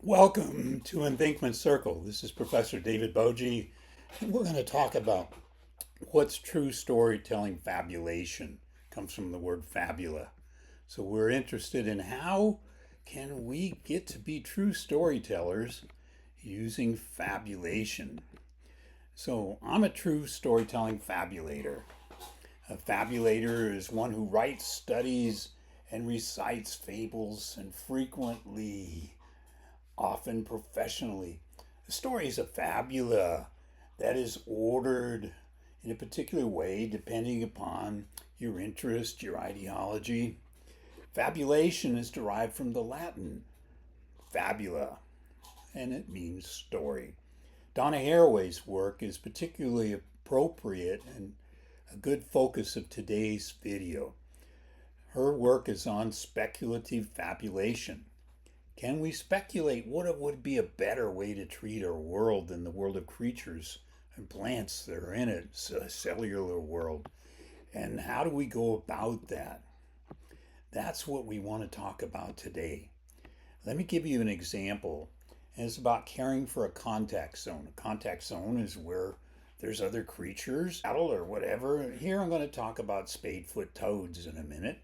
Welcome to Unthinkment Circle. This is Professor David Boji, and we're going to talk about what's true storytelling fabulation. Comes from the word fabula. So we're interested in how can we get to be true storytellers using fabulation. So I'm a true storytelling fabulator. A fabulator is one who writes, studies, and recites fables and frequently often professionally. The story is a fabula that is ordered in a particular way depending upon your interest, your ideology. Fabulation is derived from the Latin fabula, and it means story. Donna Harraway's work is particularly appropriate and a good focus of today's video. Her work is on speculative fabulation. Can we speculate what it would be a better way to treat our world than the world of creatures and plants that are in it, a cellular world? And how do we go about that? That's what we want to talk about today. Let me give you an example. And it's about caring for a contact zone. A contact zone is where there's other creatures, cattle or whatever. Here I'm going to talk about spadefoot toads in a minute.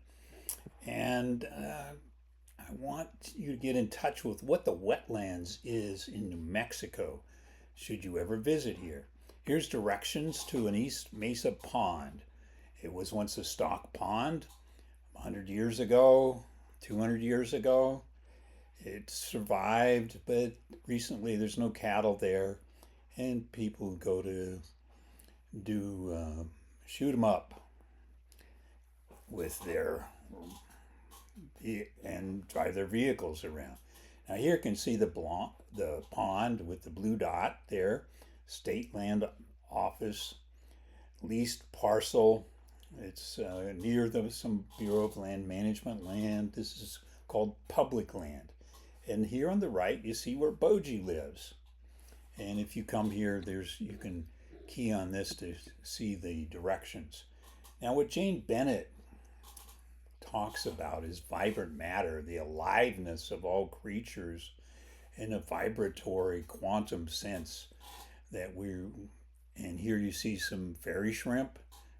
And I want you to get in touch with what the wetlands is in New Mexico, should you ever visit here. Here's directions to an East Mesa pond. It was once a stock pond 100 years ago, 200 years ago. It survived, but recently there's no cattle there, and people go to shoot them up with their and drive their vehicles around. Now here you can see the pond with the blue dot there, State Land Office, leased parcel. It's near some Bureau of Land Management land. This is called public land. And here on the right, you see where Boji lives. And if you come here, you can key on this to see the directions. Now, what Jane Bennett talks about is vibrant matter, the aliveness of all creatures in a vibratory quantum sense and here you see some fairy shrimp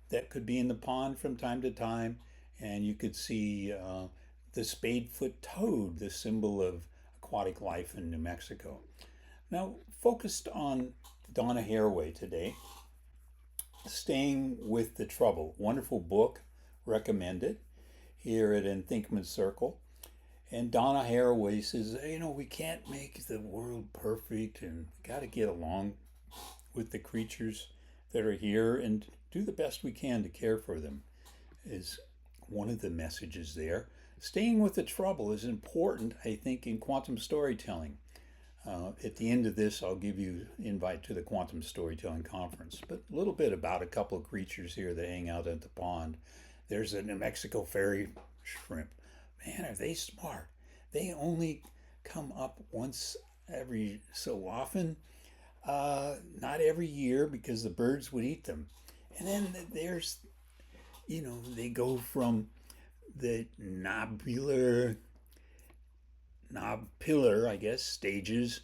that could be in the pond from time to time, and you could see the spadefoot toad, the symbol of aquatic life in New Mexico. Now, focused on Donna Harraway today, Staying with the Trouble. Wonderful book, recommended here at Unthinkment Circle. And Donna Harraway says, we can't make the world perfect and we got to get along with the creatures that are here and do the best we can to care for them, is one of the messages there. Staying with the trouble is important, I think, in quantum storytelling. At the end of this, I'll give you an invite to the Quantum Storytelling Conference, but a little bit about a couple of creatures here that hang out at the pond. There's a New Mexico fairy shrimp. Man, are they smart. They only come up once every so often, not every year because the birds would eat them. And then there's, they go from the knobpillar, I guess, stages,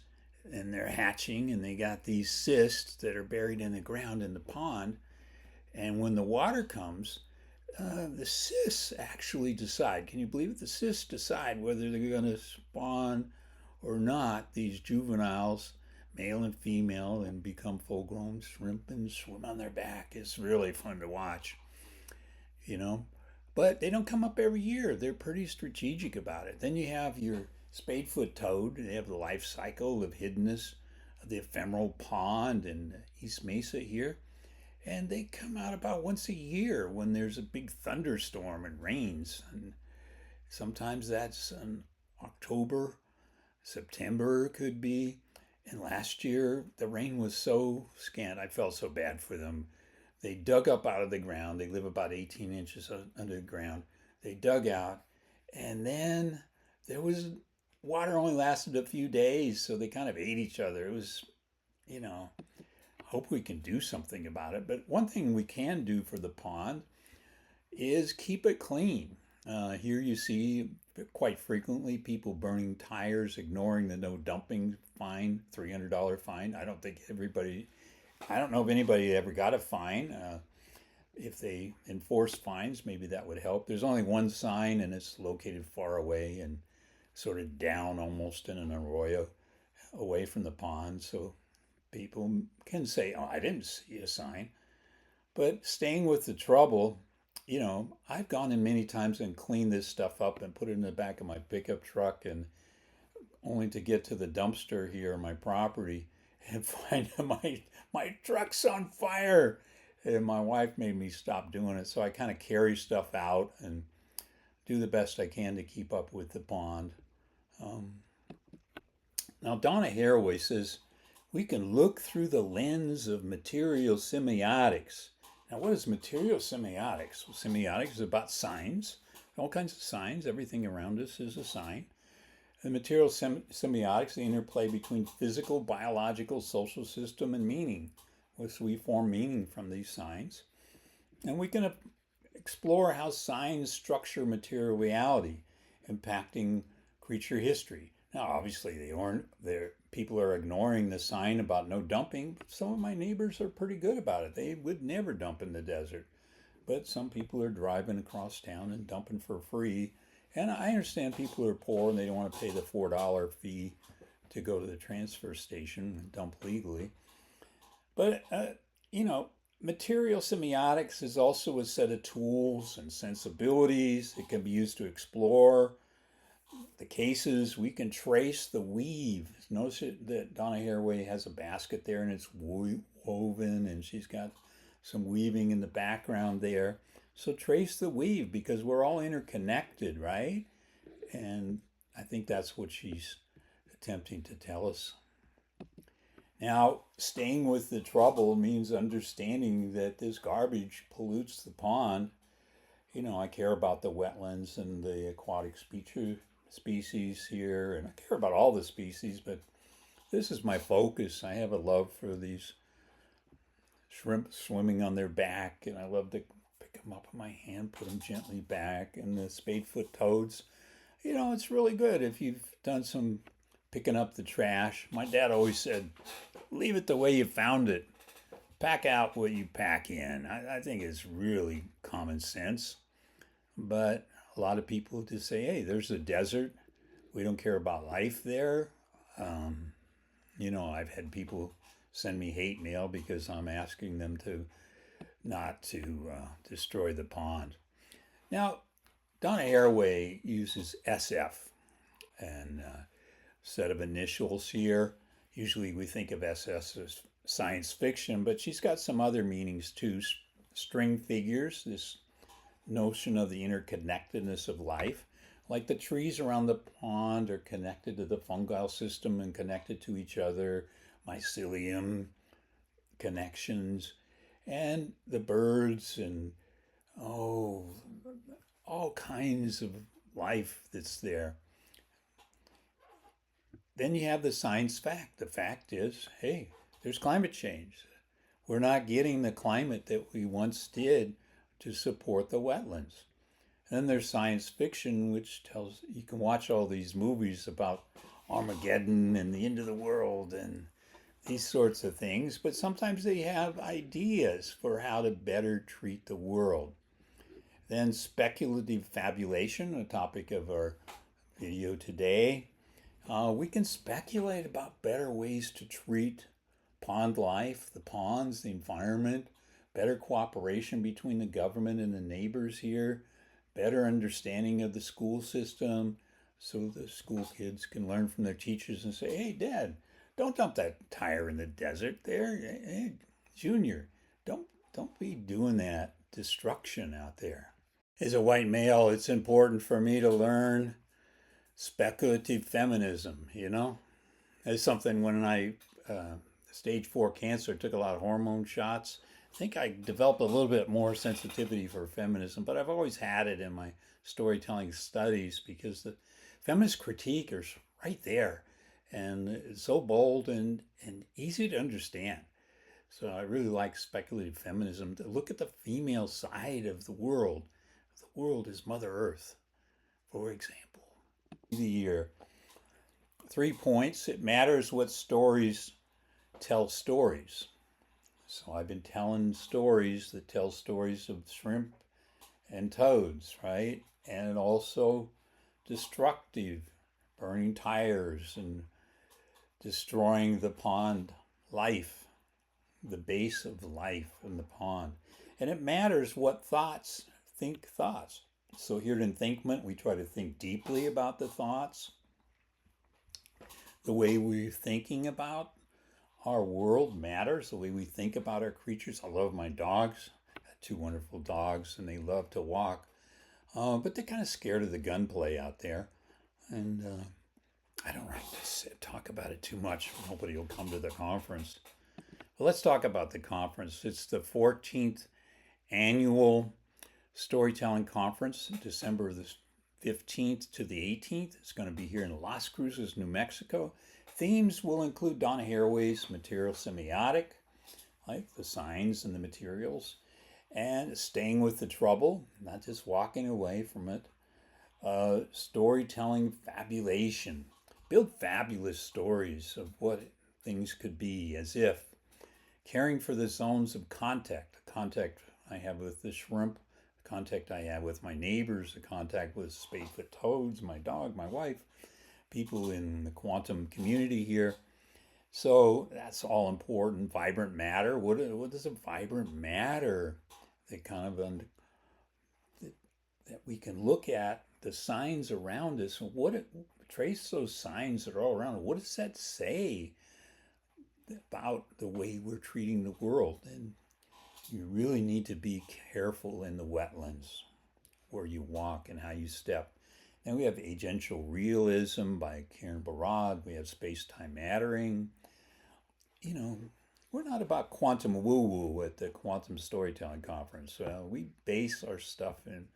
and they're hatching, and they got these cysts that are buried in the ground in the pond. And when the water comes, the cysts actually decide. Can you believe it? The cysts decide whether they're going to spawn or not, these juveniles, male and female, and become full-grown shrimp and swim on their back. It's really fun to watch, But they don't come up every year. They're pretty strategic about it. Then you have your spadefoot toad. They have the life cycle of hiddenness of the ephemeral pond in East Mesa here. And they come out about once a year when there's a big thunderstorm and rains. And sometimes that's in October, September could be. And last year the rain was so scant, I felt so bad for them. They dug up out of the ground. They live about 18 inches under the ground. They dug out, and then there was water only lasted a few days, so they kind of ate each other. It was, hope we can do something about it. But one thing we can do for the pond is keep it clean. Here you see quite frequently people burning tires, ignoring the no dumping fine, $300 fine. I don't know if anybody ever got a fine. If they enforce fines, maybe that would help. There's only one sign and it's located far away and sort of down almost in an arroyo away from the pond. So people can say, oh, I didn't see a sign. But staying with the trouble, I've gone in many times and cleaned this stuff up and put it in the back of my pickup truck, and only to get to the dumpster here on my property and find my truck's on fire. And my wife made me stop doing it. So I kind of carry stuff out and do the best I can to keep up with the pond. Um, Now, Donna Harraway says we can look through the lens of material semiotics. Now, what is material semiotics? Well, semiotics is about signs, all kinds of signs. Everything around us is a sign. The material semiotics, the interplay between physical, biological, social system, and meaning. So we form meaning from these signs. And we can explore how signs structure material reality, impacting creature history. Now, obviously, people are ignoring the sign about no dumping. But some of my neighbors are pretty good about it. They would never dump in the desert. But some people are driving across town and dumping for free. And I understand people are poor and they don't want to pay the $4 fee to go to the transfer station and dump legally. But, material semiotics is also a set of tools and sensibilities. It can be used to explore the cases. We can trace the weave. Notice that Donna Harraway has a basket there and it's woven, and she's got some weaving in the background there. So trace the weave because we're all interconnected, right? And I think that's what she's attempting to tell us. Now, staying with the trouble means understanding that this garbage pollutes the pond. I care about the wetlands and the aquatic species here, and I care about all the species, but this is my focus. I have a love for these shrimp swimming on their back, and I love to pick them up with my hand, put them gently back, and the spadefoot toads. It's really good if you've done some picking up the trash. My dad always said, leave it the way you found it. Pack out what you pack in. I think it's really common sense. But a lot of people just say, hey, there's a desert. We don't care about life there. I've had people send me hate mail because I'm asking them not to destroy the pond. Now, Donna Harraway uses SF and set of initials here. Usually we think of SS as science fiction, but she's got some other meanings too. String figures, this notion of the interconnectedness of life. Like the trees around the pond are connected to the fungal system and connected to each other, mycelium connections, and the birds and, all kinds of life that's there. Then you have the science fact. The fact is, hey, there's climate change. We're not getting the climate that we once did to support the wetlands. And then there's science fiction, which tells you can watch all these movies about Armageddon and the end of the world and these sorts of things, but sometimes they have ideas for how to better treat the world. Then speculative fabulation, a topic of our video today. We can speculate about better ways to treat pond life, the ponds, the environment, better cooperation between the government and the neighbors here, better understanding of the school system, so the school kids can learn from their teachers and say, hey, Dad, don't dump that tire in the desert there. Hey, Junior, don't be doing that destruction out there. As a white male, it's important for me to learn speculative feminism, It's something when I, stage 4 cancer, took a lot of hormone shots. I think I developed a little bit more sensitivity for feminism, but I've always had it in my storytelling studies because the feminist critique is right there. And it's so bold and easy to understand. So I really like speculative feminism to look at the female side of the world world is Mother Earth, for example. The year. 3 points. It matters what stories tell stories. So I've been telling stories that tell stories of shrimp and toads, right? And also destructive, burning tires and destroying the pond life, the base of life in the pond. And it matters what thoughts think thoughts. So here in Thinkment, we try to think deeply about the thoughts, the way we're thinking about our world matters, the way we think about our creatures. I love my dogs. I have 2 wonderful dogs, and they love to walk. But they're kind of scared of the gunplay out there. And I don't like to talk about it too much. Nobody will come to the conference. Well, let's talk about the conference. It's the 14th annual storytelling conference, December the 15th to the 18th. It's going to be here in Las Cruces, New Mexico. Themes will include Donna Harraway's material semiotic, like the signs and the materials, and staying with the trouble, not just walking away from it. Storytelling fabulation. Build fabulous stories of what things could be, as if caring for the zones of contact, the contact I have with the shrimp, the contact I have with my neighbors, the contact with spadefoot toads, my dog, my wife, people in the quantum community here. So that's all important. Vibrant matter. What is a vibrant matter? That kind of that we can look at the signs around us. Trace those signs that are all around. What does that say about the way we're treating the world? And you really need to be careful in the wetlands where you walk and how you step. And we have agential realism by Karen Barad. We have space-time mattering. We're not about quantum woo-woo at the Quantum Storytelling Conference. We base our stuff in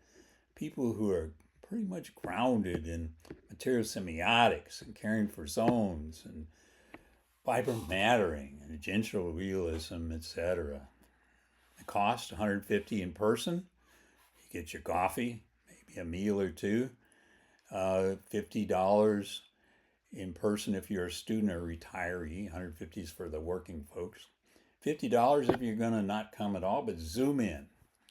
people who are pretty much grounded in material semiotics and caring for zones and vibrant mattering and agential realism, etc. The cost, $150 in person. You get your coffee, maybe a meal or two. $50 in person if you're a student or retiree. $150 is for the working folks. $50 if you're going to not come at all, but Zoom in.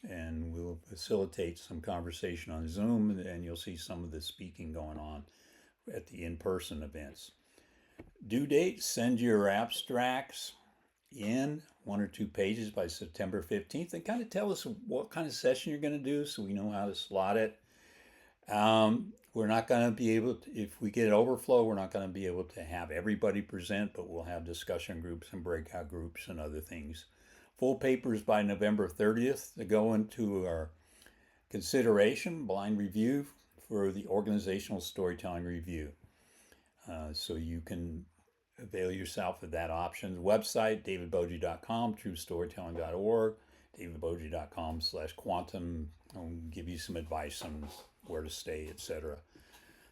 And we'll facilitate some conversation on Zoom, and you'll see some of the speaking going on at the in-person events. Due date, send your abstracts in 1 or 2 pages by September 15th, and kind of tell us what kind of session you're going to do so we know how to slot it. We're not going to be able to, if we get an overflow, we're not going to be able to have everybody present, but we'll have discussion groups and breakout groups and other things. Full papers by November 30th to go into our consideration, blind review for the organizational storytelling review. So you can avail yourself of that option. The website, davidbogie.com, truestorytelling.org, davidbogie.com/quantum. I'll give you some advice on where to stay, etc.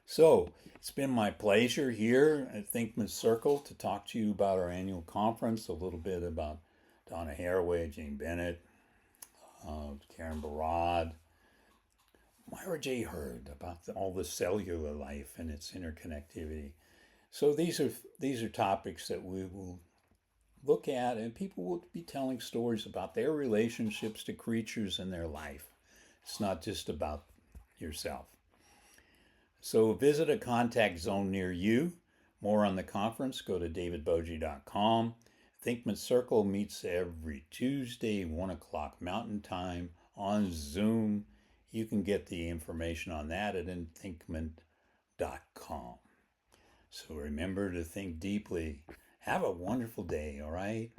So it's been my pleasure here at Thinkman Circle to talk to you about our annual conference, a little bit about Donna Harraway, Jane Bennett, Karen Barad, Myra J. Hurd, about all the cellular life and its interconnectivity. So these are topics that we will look at, and people will be telling stories about their relationships to creatures in their life. It's not just about yourself. So visit a contact zone near you. More on the conference, go to davidbogie.com. Thinkman Circle meets every Tuesday, 1 o'clock Mountain Time on Zoom. You can get the information on that at thinkman.com. So remember to think deeply. Have a wonderful day, all right?